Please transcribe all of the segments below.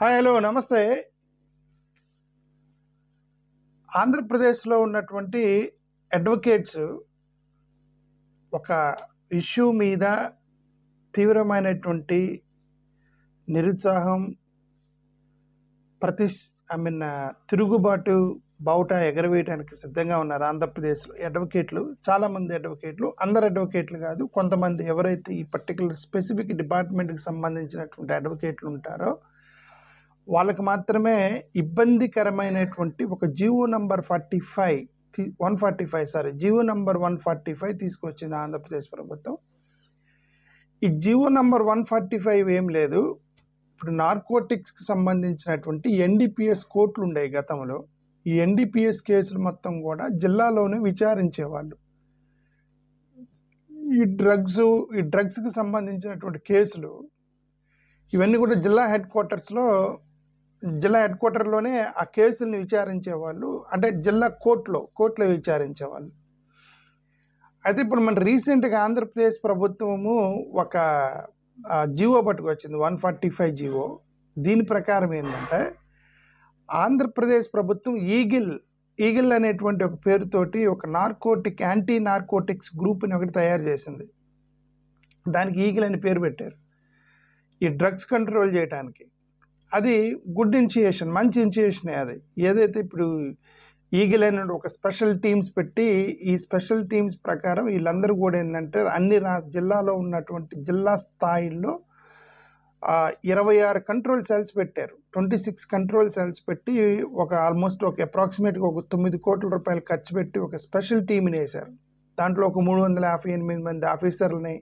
Hi hello నమస్తే. ఆంధ్రప్రదేశ్లో ఉన్నటువంటి అడ్వకేట్స్ ఒక ఇష్యూ మీద తీవ్రమైనటువంటి నిరుత్సాహం, తిరుగుబాటు బావుట ఎగరవేయడానికి సిద్ధంగా ఉన్నారు. ఆంధ్రప్రదేశ్లో అడ్వకేట్లు, చాలామంది అడ్వకేట్లు, అందరు అడ్వకేట్లు కాదు, కొంతమంది ఎవరైతే ఈ పర్టికులర్ స్పెసిఫిక్ డిపార్ట్మెంట్కి సంబంధించినటువంటి అడ్వకేట్లు ఉంటారో వాళ్ళకి మాత్రమే ఇబ్బందికరమైనటువంటి ఒక జీవో నంబర్ 145 తీసుకొచ్చింది ఆంధ్రప్రదేశ్ ప్రభుత్వం. ఈ జీవో నంబర్ 145 ఏం లేదు, ఇప్పుడు నార్కోటిక్స్కి సంబంధించినటువంటి ఎన్డీపీఎస్ కోర్టులు ఉండేవి గతంలో. ఈ ఎన్డీపీఎస్ కేసులు మొత్తం కూడా జిల్లాలోనే విచారించేవాళ్ళు. ఈ డ్రగ్స్కి సంబంధించినటువంటి కేసులు ఇవన్నీ కూడా జిల్లా హెడ్ క్వార్టర్లోనే ఆ కేసుల్ని విచారించేవాళ్ళు, అంటే జిల్లా కోర్టులో విచారించేవాళ్ళు. అయితే ఇప్పుడు మన రీసెంట్గా ఆంధ్రప్రదేశ్ ప్రభుత్వము ఒక జీవో పట్టుకొచ్చింది, 145 జీవో. దీని ప్రకారం ఏంటంటే ఆంధ్రప్రదేశ్ ప్రభుత్వం ఈగిల్ అనేటువంటి ఒక పేరుతోటి ఒక యాంటీ నార్కోటిక్స్ గ్రూప్ని ఒకటి తయారు చేసింది. దానికి ఈగిల్ అని పేరు పెట్టారు, ఈ డ్రగ్స్ కంట్రోల్ చేయడానికి. అది గుడ్ ఇనిషియేషన్, మంచి ఇనిషియేషనే. అది ఏదైతే ఇప్పుడు ఈగిల్ అనే ఒక స్పెషల్ టీమ్స్ పెట్టి, ఈ స్పెషల్ టీమ్స్ ప్రకారం వీళ్ళందరూ కూడా ఏంటంటే అన్ని జిల్లాలో ఉన్నటువంటి జిల్లా స్థాయిల్లో 26 కంట్రోల్ సెల్స్ పెట్టారు. 26 కంట్రోల్ సెల్స్ పెట్టి ఆల్మోస్ట్ అప్రాక్సిమేట్గా ఒక 9 కోట్ల రూపాయలు ఖర్చు పెట్టి ఒక స్పెషల్ టీమ్ని వేశారు. దాంట్లో ఒక 358 మంది ఆఫీసర్లని,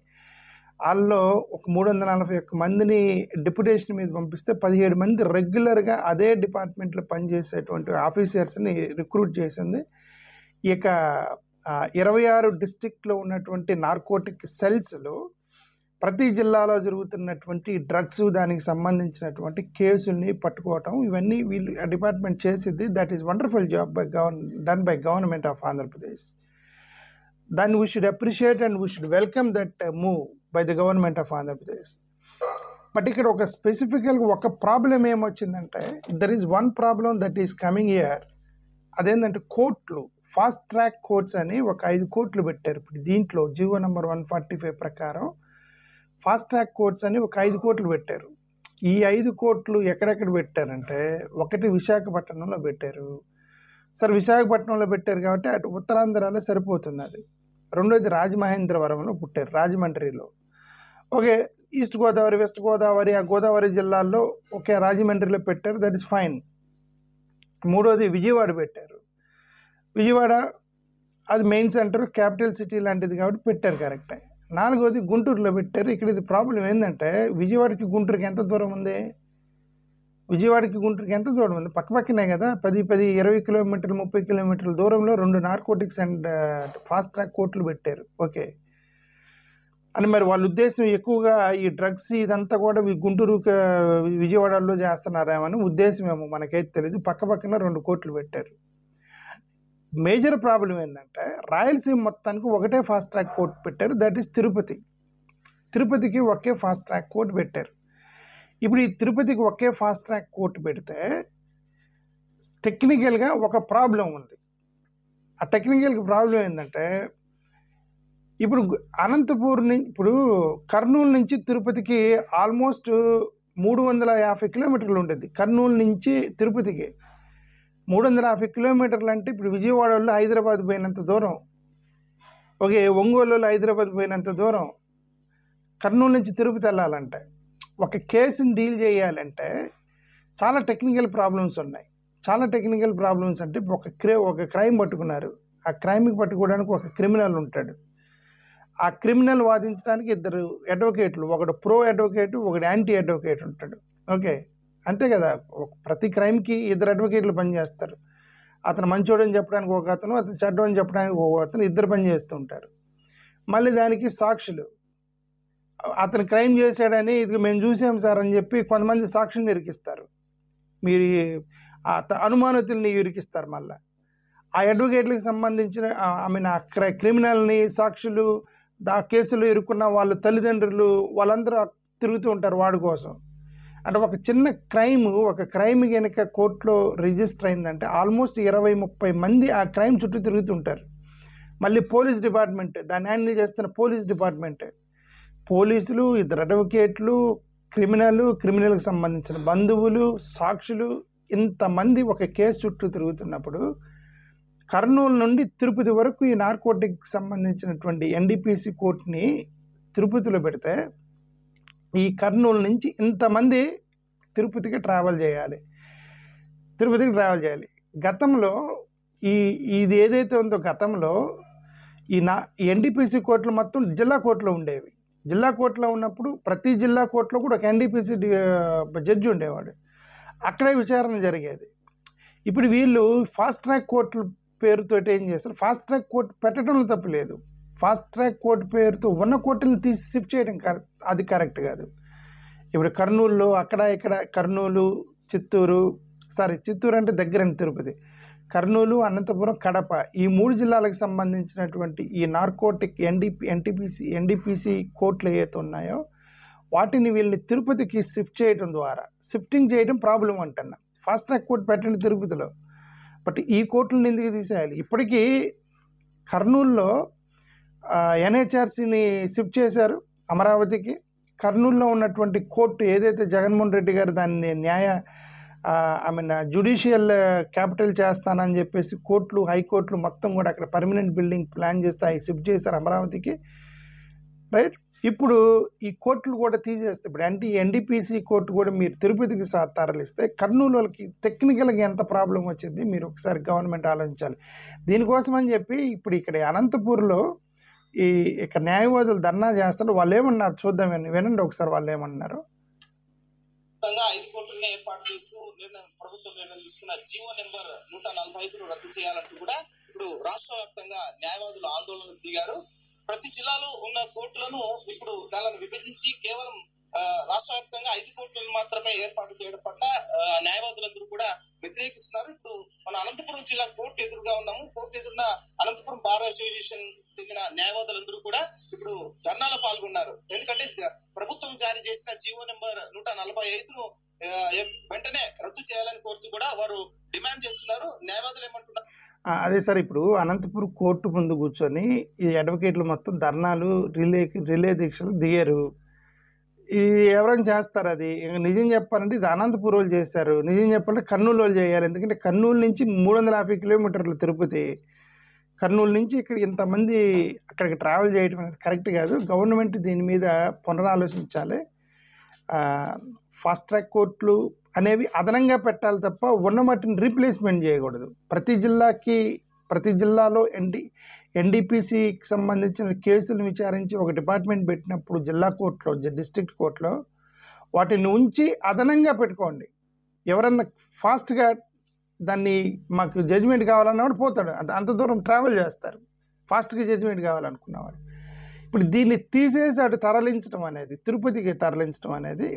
వాళ్ళలో ఒక 341 మందిని డిప్యుటేషన్ మీద పంపిస్తే 17 మంది రెగ్యులర్గా అదే డిపార్ట్మెంట్లో పనిచేసేటువంటి ఆఫీసర్స్ని రిక్రూట్ చేసింది. ఇక 26 డిస్ట్రిక్ట్లో ఉన్నటువంటి నార్కోటిక్ సెల్స్లో ప్రతి జిల్లాలో జరుగుతున్నటువంటి డ్రగ్స్, దానికి సంబంధించినటువంటి కేసుల్ని పట్టుకోవటం, ఇవన్నీ వీళ్ళు డిపార్ట్మెంట్ చేసింది. That is wonderful job done by government of Andhra Pradesh. దాన్ని we should appreciate and we should welcome that move by the government of Andhra Pradesh. But ఇక్కడ ఒక స్పెసిఫికల్గా ఒక problem ఏమొచ్చిందంటే, there is one problem that is coming year. అదేంటంటే కోర్టులు, fast track courts అని ఒక 5 కోర్టులు పెట్టారు. ఇప్పుడు దీంట్లో జీవో నంబర్ 145 ప్రకారం ఫాస్ట్ ట్రాక్ కోర్ట్స్ అని ఒక 5 కోర్టులు పెట్టారు. ఈ 5 కోర్టులు ఎక్కడెక్కడ పెట్టారంటే, ఒకటి విశాఖపట్నంలో పెట్టారు. సరే, విశాఖపట్నంలో పెట్టారు కాబట్టి అటు ఉత్తరాంధ్రలో సరిపోతుంది అది. రెండోది రాజమహేంద్రవరంలో పుట్టారు, రాజమండ్రిలో. Okay, east Godavari, west Godavari, ఆ గోదావరి జిల్లాల్లో రాజమండ్రిలో పెట్టారు, దట్ ఈస్ ఫైన్. మూడోది విజయవాడ పెట్టారు. విజయవాడ అది మెయిన్ సెంటర్, క్యాపిటల్ సిటీ లాంటిది కాబట్టి పెట్టారు, కరెక్టే. నాలుగోది గుంటూరులో పెట్టారు. ఇక్కడ ఇది ప్రాబ్లం ఏంటంటే, విజయవాడకి గుంటూరుకి ఎంత దూరం ఉంది? పక్కపక్కనే కదా, 10, 20 కిలోమీటర్లు, 30 కిలోమీటర్ల దూరంలో 2 నార్కోటిక్స్ అండ్ ఫాస్ట్ ట్రాక్ కోర్టులు పెట్టారు. ఓకే, అని మరి వాళ్ళ ఉద్దేశం ఎక్కువగా ఈ డ్రగ్స్ ఇదంతా కూడా గుంటూరు, విజయవాడలో చేస్తున్నారేమని ఉద్దేశమేమో, మనకైతే తెలీదు. పక్కపక్కన 2 కోర్టులు పెట్టారు. మేజర్ ప్రాబ్లం ఏంటంటే, రాయలసీమ మొత్తానికి ఒకటే ఫాస్ట్ ట్రాక్ కోర్టు పెట్టారు, దట్ ఈస్ తిరుపతికి ఒకే ఫాస్ట్ ట్రాక్ కోర్టు పెట్టారు. ఇప్పుడు ఈ తిరుపతికి ఒకే ఫాస్ట్ ట్రాక్ కోర్టు పెడితే టెక్నికల్గా ఒక ప్రాబ్లం ఉంది. ఆ టెక్నికల్ ప్రాబ్లం ఏంటంటే, ఇప్పుడు ఇప్పుడు కర్నూలు నుంచి తిరుపతికి ఆల్మోస్ట్ 350 కిలోమీటర్లు ఉంటుంది. కర్నూలు నుంచి తిరుపతికి 350 కిలోమీటర్లు అంటే ఇప్పుడు విజయవాడలో హైదరాబాద్ పోయినంత దూరం, ఒంగోలులో హైదరాబాద్ పోయినంత దూరం. కర్నూలు నుంచి తిరుపతి వెళ్ళాలంటే, ఒక కేసుని డీల్ చేయాలంటే చాలా టెక్నికల్ ప్రాబ్లమ్స్ ఉన్నాయి. చాలా టెక్నికల్ ప్రాబ్లమ్స్ అంటే, ఒక క్రైమ్ పట్టుకున్నారు, ఆ క్రైమ్కి పట్టుకోవడానికి ఒక క్రిమినల్ ఉంటాడు. ఆ క్రిమినల్ వాదించడానికి 2 అడ్వకేట్లు, ఒకడు ప్రో అడ్వకేట్, ఒకడు యాంటీ అడ్వకేట్ ఉంటాడు. ఓకే, అంతే కదా. ప్రతి క్రైమ్కి 2 అడ్వకేట్లు పనిచేస్తారు. అతను మంచోడని చెప్పడానికి ఒక అతను, అతను చెడ్డోని చెప్పడానికి ఒక అతను, 2 పని చేస్తూ ఉంటారు. మళ్ళీ దానికి సాక్షులు, అతను క్రైమ్ చేశాడని ఇది మేము చూసాం సార్ అని చెప్పి కొంతమంది సాక్షుల్ని ఇరికిస్తారు, మీరు అనుమానితుల్ని ఇరికిస్తారు. మళ్ళీ ఆ అడ్వకేట్లకు సంబంధించిన క్రిమినల్ని, సాక్షులు, ఆ కేసులో ఇరుక్కున్న వాళ్ళ తల్లిదండ్రులు, వాళ్ళందరూ తిరుగుతూ ఉంటారు వాడి కోసం. అంటే ఒక చిన్న ఒక క్రైమ్ కనుక కోర్టులో రిజిస్టర్ అయిందంటే ఆల్మోస్ట్ 20-30 మంది ఆ క్రైమ్ చుట్టూ తిరుగుతుంటారు. మళ్ళీ పోలీస్ డిపార్ట్మెంట్ దాన్ని హ్యాండిల్ చేస్తున్న పోలీసులు, ఇద్దరు అడ్వకేట్లు, క్రిమినల్కి సంబంధించిన బంధువులు, సాక్షులు, ఇంతమంది ఒక కేసు చుట్టూ తిరుగుతున్నప్పుడు కర్నూలు నుండి తిరుపతి వరకు ఈ నార్కోటిక్ సంబంధించినటువంటి ఎన్డీపీసీ కోర్టుని తిరుపతిలో పెడితే ఈ కర్నూలు నుంచి ఇంతమంది తిరుపతికి ట్రావెల్ చేయాలి. గతంలో ఇది ఏదైతే ఉందో గతంలో ఈ ఎన్డీపీసీ కోర్టులు మొత్తం జిల్లా కోర్టులో ఉండేవి. జిల్లా కోర్టులో ఉన్నప్పుడు ప్రతి జిల్లా కోర్టులో కూడా ఒక ఎన్డీపీసీ జడ్జి ఉండేవాడు. అక్కడే విచారణ జరిగేది. ఇప్పుడు వీళ్ళు ఫాస్ట్ ట్రాక్ కోర్టుల పేరుతో ఏం చేస్తారు, ఫాస్ట్ ట్రాక్ కోర్టు పెట్టడంలో తప్పు లేదు. ఫాస్ట్ ట్రాక్ కోర్టు పేరుతో ఉన్న కోర్టులను తీసి షిఫ్ట్ చేయడం అది కరెక్ట్ కాదు. ఇప్పుడు కర్నూలులో అక్కడ ఇక్కడ చిత్తూరు అంటే దగ్గరండి తిరుపతి, కర్నూలు, అనంతపురం, కడప ఈ 3 జిల్లాలకు సంబంధించినటువంటి ఈ నార్కోటిక్ ఎన్డీపీసీ కోర్టులు ఏవైతే ఉన్నాయో వాటిని వీళ్ళని తిరుపతికి షిఫ్టింగ్ చేయడం ప్రాబ్లం అంటున్నా. ఫాస్ట్ ట్రాక్ కోర్టు పెట్టండి తిరుపతిలో, బట్ ఈ కోర్టులను ఎందుకు తీసేయాలి? ఇప్పటికీ కర్నూలులో ఎన్హెచ్ఆర్సీని షిఫ్ట్ చేశారు అమరావతికి. కర్నూలులో ఉన్నటువంటి కోర్టు ఏదైతే జగన్మోహన్ రెడ్డి గారు దాన్ని జ్యుడిషియల్ క్యాపిటల్ చేస్తానని చెప్పేసి హైకోర్టులు మొత్తం కూడా అక్కడ పర్మనెంట్ బిల్డింగ్ ప్లాన్ చేస్తే షిఫ్ట్ చేశారు అమరావతికి, రైట్? ఇప్పుడు ఈ కోర్టులు కూడా తీసేస్తే ఇప్పుడు ఎన్డీపీసీ కోర్టు కూడా మీరు తిరుపతికి తరలిస్తే కర్నూలు వాళ్ళకి టెక్నికల్గా ఎంత ప్రాబ్లం వచ్చింది మీరు ఒకసారి గవర్నమెంట్ ఆలోచించాలి. దీనికోసం అని చెప్పి ఇప్పుడు ఇక్కడ అనంతపూర్లో ఇక్కడ న్యాయవాదులు ధర్నా చేస్తారు. వాళ్ళు ఏమన్నారు చూద్దాం, వినండి ఒకసారి వాళ్ళు ఏమన్నారు. 5 కోట్లని ఏర్పాటు చేస్తూ ప్రభుత్వం నిర్ణయం తీసుకున్న జీవో నెంబర్ 145 రద్దు చేయాలంటూ కూడా ఇప్పుడు రాష్ట్ర వ్యాప్తంగా న్యాయవాదులు ఆందోళనకు దిగారు. ప్రతి జిల్లాలో ఉన్న కోర్టులను ఇప్పుడు దానిని విభజించి కేవలం రాష్ట్ర వ్యాప్తంగా 5 కోట్లను మాత్రమే ఏర్పాటు చేయడం పట్ల న్యాయవాదులందరూ కూడా వ్యతిరేకిస్తున్నారు. ఇప్పుడు మన అనంతపురం జిల్లా కోర్టు ఎదురుగా ఉన్నాము. కోర్టు ఎదురున్న అనంతపురం బార్ అసోసియేషన్ చెందిన న్యాయవాదులందరూ కూడా ఇప్పుడు ధర్నాలో పాల్గొన్నారు. ఎందుకంటే ప్రభుత్వం జారీ చేసిన జీవో నెంబర్ 145ను వెంటనే రద్దు చేయాలని కోరుతూ కూడా వారు డిమాండ్ చేస్తున్నారు. న్యాయవాదులు ఏమంటున్నారు? అదే సార్, ఇప్పుడు అనంతపురం కోర్టు ముందు కూర్చొని ఈ అడ్వకేట్లు మొత్తం ధర్నాలు రిలే దీక్షలు దిగారు. ఇది ఎవరైనా చేస్తారు. అది నిజం చెప్పాలంటే ఇది అనంతపురం వాళ్ళు చేశారు. నిజం చెప్పాలంటే కర్నూలు వాళ్ళు చేయాలి. ఎందుకంటే కర్నూలు నుంచి 350 కిలోమీటర్లు తిరుపతి. కర్నూలు నుంచి ఇక్కడ ఇంతమంది అక్కడికి ట్రావెల్ చేయడం అనేది కరెక్ట్ కాదు. గవర్నమెంట్ దీని మీద పునరాలోచించాలి. ఫాస్ట్ ట్రాక్ కోర్టులు అనేవి అదనంగా పెట్టాలి తప్ప ఉన్న మట్టిని రీప్లేస్మెంట్ చేయకూడదు. ప్రతి జిల్లాలో ఎన్డీపీసీకి సంబంధించిన కేసులు విచారించి ఒక డిపార్ట్మెంట్ పెట్టినప్పుడు జిల్లా కోర్టులో, డిస్ట్రిక్ట్ కోర్టులో వాటిని ఉంచి అదనంగా పెట్టుకోండి. ఎవరన్నా ఫాస్ట్గా దాన్ని మాకు జడ్జిమెంట్ కావాలన్నవాడు పోతాడు, అంత దూరం ట్రావెల్ చేస్తారు ఫాస్ట్గా జడ్జిమెంట్ కావాలనుకున్నవాడు. ఇప్పుడు దీన్ని తీసేసి అటు తిరుపతికి తరలించడం అనేది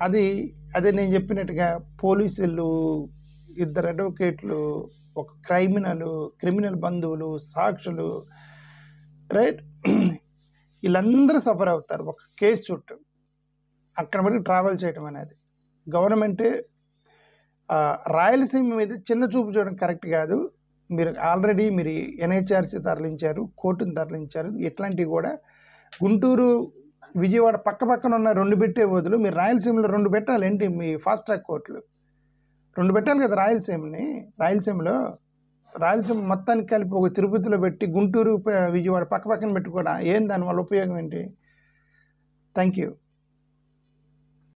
అదే నేను చెప్పినట్టుగా పోలీసులు, 2 అడ్వకేట్లు, ఒక క్రిమినల్ బంధువులు, సాక్షులు, రైట్, వీళ్ళందరూ సఫర్ అవుతారు ఒక కేసు చుట్టూ. అక్కడ వరకు ట్రావెల్ చేయడం అనేది గవర్నమెంట్ రాయలసీమ మీద చిన్న చూపు చేయడం కరెక్ట్ కాదు. ఆల్రెడీ మీరు ఎన్హెచ్ఆర్సీ తరలించారు, కోర్టును తరలించారు. ఇట్లాంటివి కూడా గుంటూరు, విజయవాడ పక్కన ఉన్న 2 పెట్టే బదులు మీరు రాయలసీమలో 2 పెట్టాలి. ఏంటి మీ ఫాస్ట్ ట్రాక్ కోర్టులు 2 పెట్టాలి కదా. రాయలసీమ మొత్తానికి కలిపి ఒక తిరుపతిలో పెట్టి గుంటూరు, విజయవాడ పక్కన పెట్టుకోవడం దానివల్ల ఉపయోగం ఏంటి? Thank you.